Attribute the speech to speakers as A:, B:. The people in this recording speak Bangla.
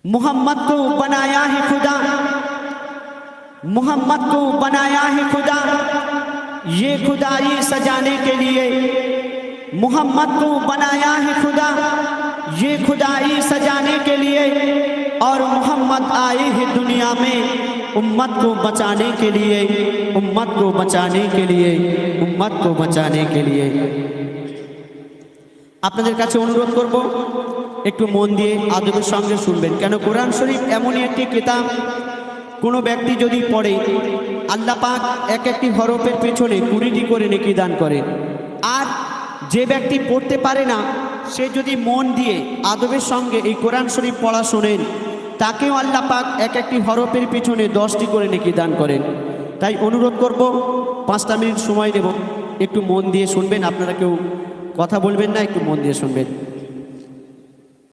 A: मोहम्मद को बनाया है खुदा, मोहम्मद को बनाया है खुदा ये खुदाई सजाने के लिए। मोहम्मद को बनाया है खुदा ये खुदाई सजाने के लिए। और मोहम्मद आए हैं दुनिया में उम्मत को बचाने के लिए, उम्मत को बचाने के लिए, उम्मत को बचाने के लिए। আপনাদের কাছে অনুরোধ করব একটু মন দিয়ে আদবের সঙ্গে শুনবেন, কেন কোরআন শরীফ এমনই একটি কিতাব কোনো ব্যক্তি যদি পড়ে আল্লাহ পাক এক একটি হরফের পেছনে 20টি করে নেকি দান করেন। আর যে ব্যক্তি পড়তে পারে না সে যদি মন দিয়ে আদবের সঙ্গে এই কোরআন শরীফ পড়া শোনেন তাকেও আল্লাহ পাক এক একটি হরফের পিছনে 10টি করে নেকি দান করেন। তাই অনুরোধ করব 5টা মিনিট সময় দেব, একটু মন দিয়ে শুনবেন। আপনারা কেউ কথা বলবেন না, একটু মন দিয়ে শুনবেন।